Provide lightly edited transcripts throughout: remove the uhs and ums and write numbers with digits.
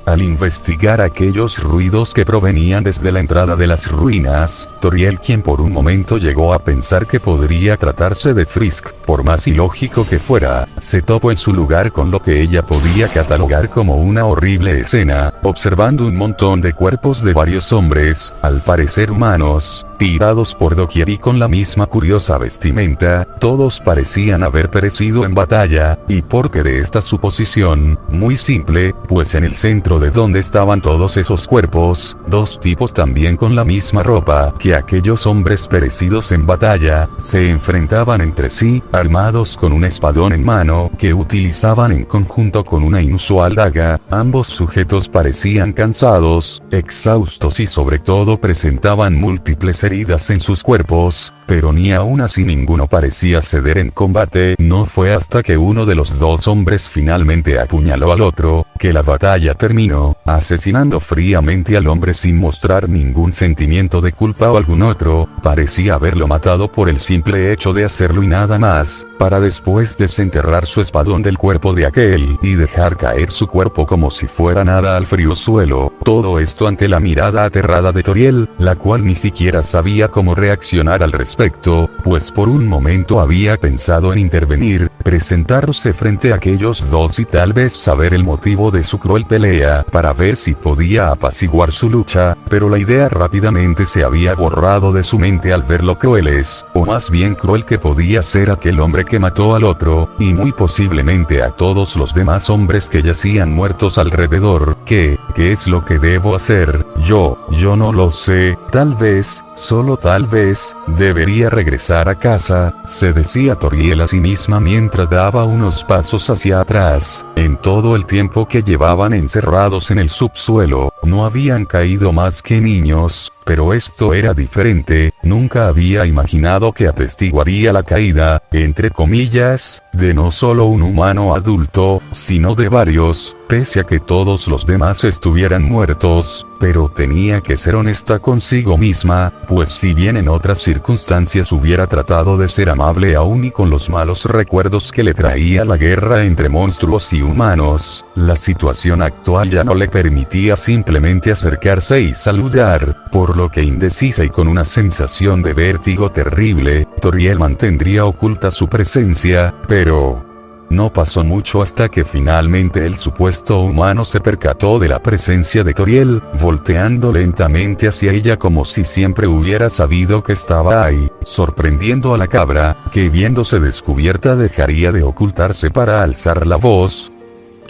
Al investigar aquellos ruidos que provenían desde la entrada de las ruinas, Toriel, quien por un momento llegó a pensar que podría tratarse de Frisk, por más ilógico que fuera, se topó en su lugar con lo que ella podía catalogar como una horrible escena, observando un montón de cuerpos de varios hombres, al parecer humanos, tirados por doquier y con la misma curiosa vestimenta. Todos parecían haber perecido en batalla, y ¿por qué de esta suposición? Muy simple, pues en el centro de donde estaban todos esos cuerpos, dos tipos también con la misma ropa que aquellos hombres perecidos en batalla, se enfrentaban entre sí, armados con un espadón en mano, que utilizaban en conjunto con una inusual daga. Ambos sujetos parecían cansados, exhaustos y sobre todo presentaban múltiples heridas en sus cuerpos, pero ni aún así ninguno parecía ceder en combate. No fue hasta que uno de los dos hombres finalmente apuñaló al otro, que la batalla terminó, asesinando fríamente al hombre sin mostrar ningún sentimiento de culpa o algún otro. Parecía haberlo matado por el simple hecho de hacerlo y nada más, para después desenterrar su espadón del cuerpo de aquel, y dejar caer su cuerpo como si fuera nada al frío suelo. Todo esto ante la mirada aterrada de Toriel, la cual ni siquiera sabía cómo reaccionar al respecto, pues por un momento había pensado en intervenir, presentarse frente a aquellos dos y tal vez saber el motivo de su cruel pelea, para ver si podía apaciguar su lucha, pero la idea rápidamente se había borrado de su mente al ver lo crueles, o más bien cruel que podía ser aquel hombre que mató al otro, y muy posiblemente a todos los demás hombres que yacían muertos alrededor. ¿Qué es lo que debo hacer? Yo no lo sé, tal vez, solo tal vez, debería regresar a casa, se decía Toriel a sí misma mientras daba unos pasos hacia atrás. En todo el tiempo que llevaban encerrados en el subsuelo, no habían caído más que niños, pero esto era diferente. Nunca había imaginado que atestiguaría la caída, entre comillas, de no solo un humano adulto, sino de varios, pese a que todos los demás estuvieran muertos. Pero tenía que ser honesta consigo misma, pues si bien en otras circunstancias hubiera tratado de ser amable aún y con los malos recuerdos que le traía la guerra entre monstruos y humanos, la situación actual ya no le permitía simplemente acercarse y saludar, por lo que indecisa y con una sensación de vértigo terrible, Toriel mantendría oculta su presencia. Pero no pasó mucho hasta que finalmente el supuesto humano se percató de la presencia de Toriel, volteando lentamente hacia ella como si siempre hubiera sabido que estaba ahí, sorprendiendo a la cabra, que viéndose descubierta dejaría de ocultarse para alzar la voz.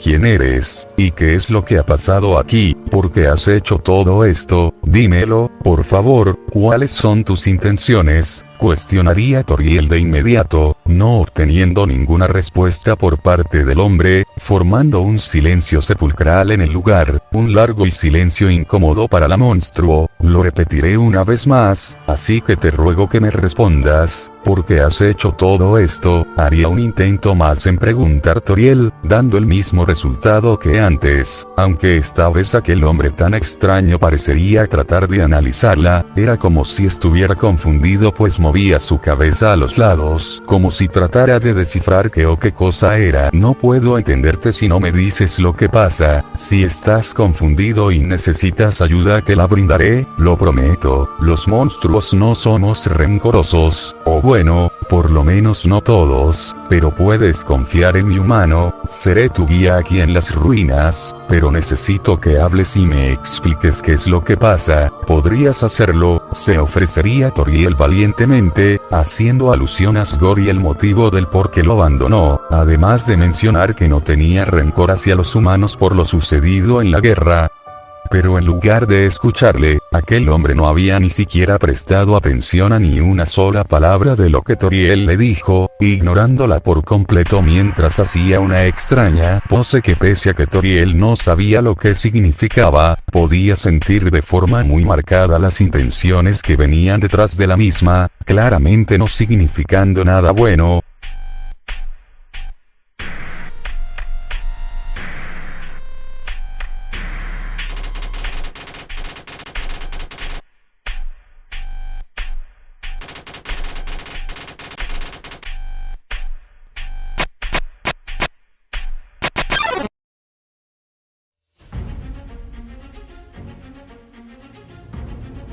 ¿Quién eres? ¿Y qué es lo que ha pasado aquí? ¿Por qué has hecho todo esto? Dímelo, por favor, ¿cuáles son tus intenciones? Cuestionaría Toriel de inmediato, no obteniendo ninguna respuesta por parte del hombre, formando un silencio sepulcral en el lugar, un largo y silencio incómodo para la monstruo. Lo repetiré una vez más, así que te ruego que me respondas, ¿por qué has hecho todo esto? Haría un intento más en preguntar Toriel, dando el mismo resultado que antes, aunque esta vez aquel hombre tan extraño parecería tratar de analizarla. Era como si estuviera confundido, pues movía su cabeza a los lados, como si tratara de descifrar qué o qué cosa era. No puedo entenderte si no me dices lo que pasa. Si estás confundido y necesitas ayuda te la brindaré, lo prometo. Los monstruos no somos rencorosos, o bueno, por lo menos no todos, pero puedes confiar en mi humano. Seré tu guía aquí en las ruinas, pero necesito que hables y me expliques qué es lo que pasa. ¿Podrías hacerlo? Se ofrecería Toriel valientemente, haciendo alusión a Asgore y el motivo del por qué lo abandonó, además de mencionar que no tenía rencor hacia los humanos por lo sucedido en la guerra. Pero en lugar de escucharle, aquel hombre no había ni siquiera prestado atención a ni una sola palabra de lo que Toriel le dijo, ignorándola por completo mientras hacía una extraña pose que, pese a que Toriel no sabía lo que significaba, podía sentir de forma muy marcada las intenciones que venían detrás de la misma, claramente no significando nada bueno.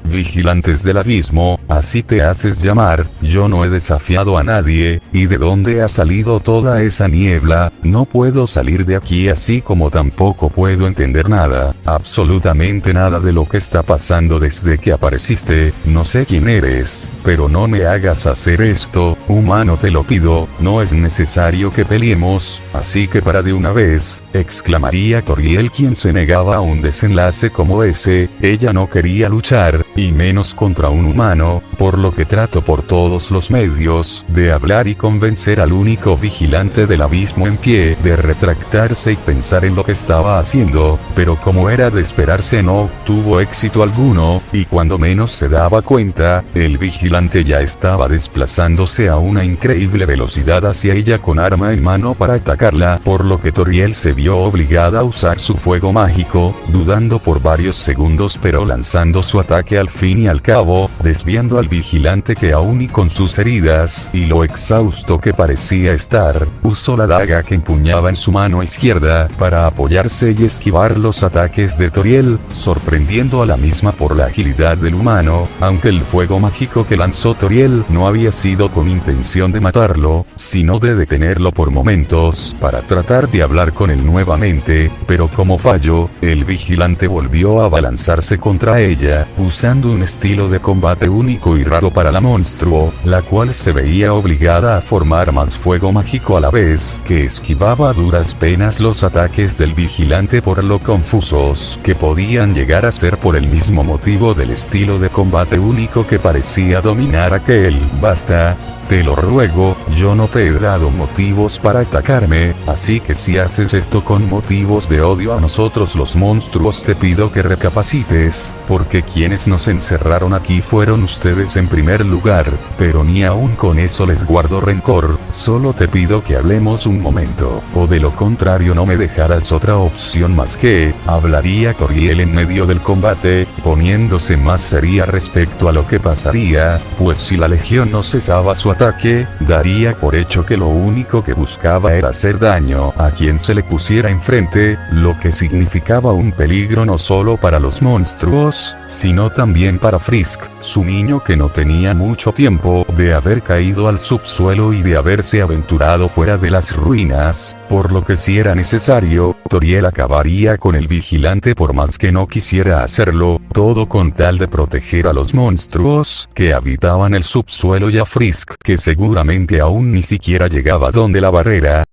vigilantes del abismo, así te haces llamar, yo no he desafiado a nadie, ¿y de dónde ha salido toda esa niebla? No puedo salir de aquí así como tampoco puedo entender nada, absolutamente nada de lo que está pasando desde que apareciste, no sé quién eres, pero no me hagas hacer esto, humano te lo pido, no es necesario que peleemos, así que para de una vez, exclamaría Toriel quien se negaba a un desenlace como ese, ella no quería luchar, y menos contra un humano, por lo que trato por todos los medios, de hablar y convencer al único vigilante del abismo en pie, de retractarse y pensar en lo que estaba haciendo, pero como era de esperarse no tuvo éxito alguno, y cuando menos se daba cuenta, el vigilante ya estaba desplazándose a una increíble velocidad hacia ella con arma en mano para atacarla, por lo que Toriel se vio obligada a usar su fuego mágico, dudando por varios segundos pero lanzando su ataque al fin y al cabo, desviando al vigilante que aún y con sus heridas y lo exhausto que parecía estar, usó la daga que empuñaba en su mano izquierda para apoyarse y esquivar los ataques de Toriel, sorprendiendo a la misma por la agilidad del humano, aunque el fuego mágico que lanzó Toriel no había sido con intención de matarlo, sino de detenerlo por momentos, para tratar de hablar con él nuevamente, pero como falló, el vigilante volvió a abalanzarse contra ella, usando un estilo de combate único y raro para la monstruo, la cual se veía obligada a formar más fuego mágico a la vez, que esquivaba a duras penas los ataques del vigilante por lo confusos que podían llegar a ser por el mismo motivo del estilo de combate único que parecía dominar aquel. Basta. Te lo ruego, yo no te he dado motivos para atacarme, así que si haces esto con motivos de odio a nosotros los monstruos te pido que recapacites, porque quienes nos encerraron aquí fueron ustedes en primer lugar, pero ni aún con eso les guardo rencor, solo te pido que hablemos un momento, o de lo contrario no me dejarás otra opción más que, hablaría Toriel en medio del combate, poniéndose más seria respecto a lo que pasaría, pues si la legión no cesaba su ataque, daría por hecho que lo único que buscaba era hacer daño a quien se le pusiera enfrente, lo que significaba un peligro no solo para los monstruos, sino también para Frisk, su niño que no tenía mucho tiempo de haber caído al subsuelo y de haberse aventurado fuera de las ruinas, por lo que si era necesario, Toriel acabaría con el vigilante por más que no quisiera hacerlo, todo con tal de proteger a los monstruos que habitaban el subsuelo y a Frisk, que seguramente aún ni siquiera llegaba donde la barrera.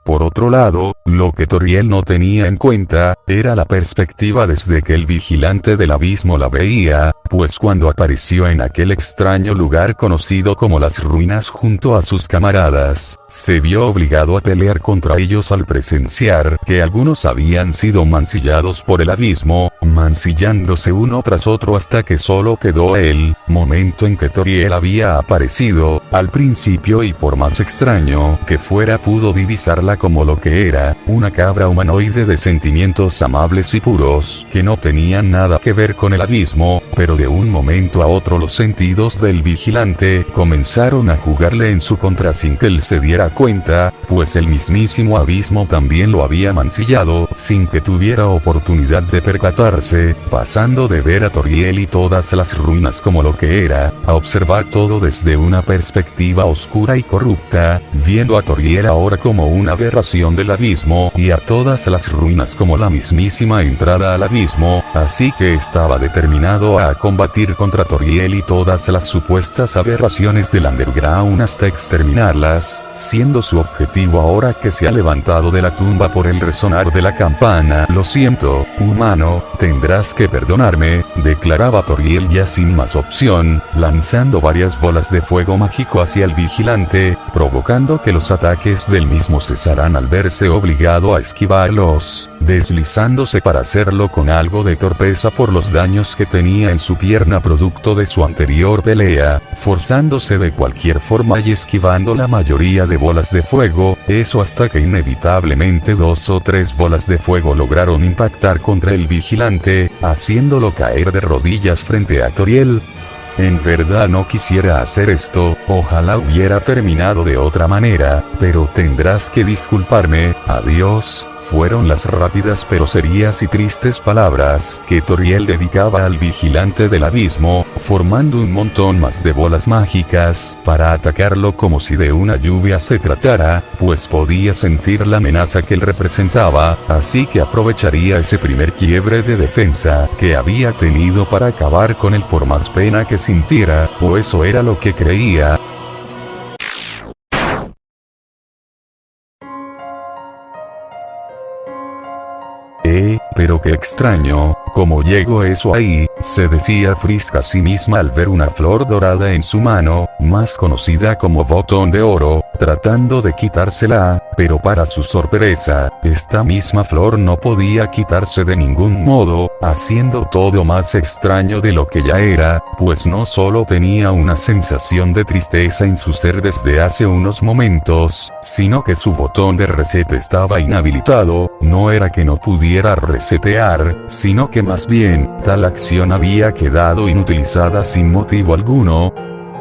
Por otro lado, lo que Toriel no tenía en cuenta, era la perspectiva desde que el vigilante del abismo la veía, pues cuando apareció en aquel extraño lugar conocido como las ruinas junto a sus camaradas, se vio obligado a pelear contra ellos al presenciar que algunos habían sido mancillados por el abismo, mancillándose uno tras otro hasta que solo quedó él, momento en que Toriel había aparecido, al principio y por más extraño que fuera pudo divisarla como lo que era, una cabra humanoide de sentimientos amables y puros, que no tenían nada que ver con el abismo, pero de un momento a otro los sentidos del vigilante comenzaron a jugarle en su contra sin que él se diera cuenta, pues el mismísimo abismo también lo había mancillado, sin que tuviera oportunidad de percatarse, pasando de ver a Toriel y todas las ruinas como lo que era, a observar todo desde una perspectiva oscura y corrupta, viendo a Toriel ahora como una aberración del abismo y a todas las ruinas como la mismísima entrada al abismo, así que estaba determinado a combatir contra Toriel y todas las supuestas aberraciones del underground hasta exterminarlas, siendo su objetivo ahora que se ha levantado de la tumba por el resonar de la campana. Lo siento, humano, tendrás que perdonarme, declaraba Toriel ya sin más opción, lanzando varias bolas de fuego mágico hacia el vigilante, provocando que los ataques del mismo cesaran al verse obligado a esquivarlos, deslizándose para hacerlo con algo de torpeza por los daños que tenía en su pierna producto de su anterior pelea, forzándose de cualquier forma y esquivando la mayoría de bolas de fuego, eso hasta que inevitablemente 2 o 3 bolas de fuego lograron impactar contra el vigilante, haciéndolo caer de rodillas frente a Toriel. En verdad no quisiera hacer esto, ojalá hubiera terminado de otra manera, pero tendrás que disculparme, adiós. Fueron las rápidas pero serias y tristes palabras que Toriel dedicaba al vigilante del abismo, formando un montón más de bolas mágicas para atacarlo como si de una lluvia se tratara, pues podía sentir la amenaza que él representaba, así que aprovecharía ese primer quiebre de defensa que había tenido para acabar con él por más pena que sintiera, o eso era lo que creía. Pero qué extraño, ¿cómo llegó eso ahí?, se decía Frisk a sí misma al ver una flor dorada en su mano, más conocida como botón de oro, tratando de quitársela, pero para su sorpresa, esta misma flor no podía quitarse de ningún modo, haciendo todo más extraño de lo que ya era, pues no solo tenía una sensación de tristeza en su ser desde hace unos momentos, sino que su botón de reset estaba inhabilitado. No era que no pudiera resetear, sino que más bien, tal acción había quedado inutilizada sin motivo alguno.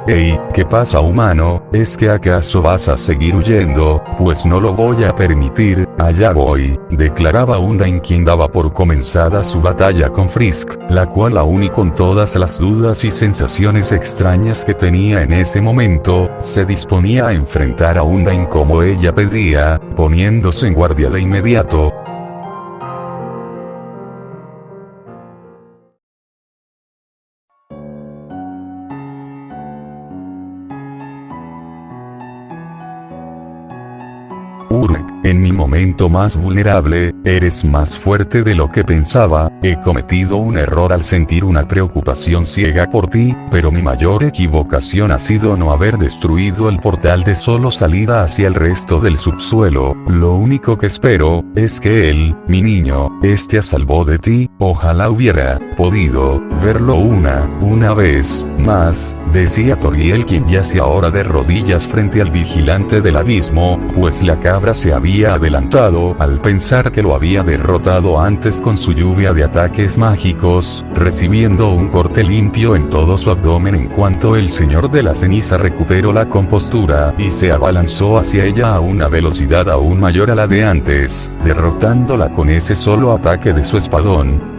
Hey, ¿qué pasa, humano? ¿Es que acaso vas a seguir huyendo? Pues no lo voy a permitir, allá voy, declaraba Undyne, quien daba por comenzada su batalla con Frisk, la cual aún y con todas las dudas y sensaciones extrañas que tenía en ese momento, se disponía a enfrentar a Undyne como ella pedía, poniéndose en guardia de inmediato. Urk, en mi momento más vulnerable, eres más fuerte de lo que pensaba, he cometido un error al sentir una preocupación ciega por ti, pero mi mayor equivocación ha sido no haber destruido el portal de solo salida hacia el resto del subsuelo. Lo único que espero, es que él, mi niño, esté a salvo de ti. Ojalá hubiera podido verlo una vez más, decía Toriel, quien yacía ahora de rodillas frente al vigilante del abismo, pues la cabra se había adelantado al pensar que lo había derrotado antes con su lluvia de ataques mágicos, recibiendo un corte limpio en todo su abdomen en cuanto el señor de la ceniza recuperó la compostura y se abalanzó hacia ella a una velocidad aún mayor a la de antes, derrotándola con ese solo ataque de su espadón.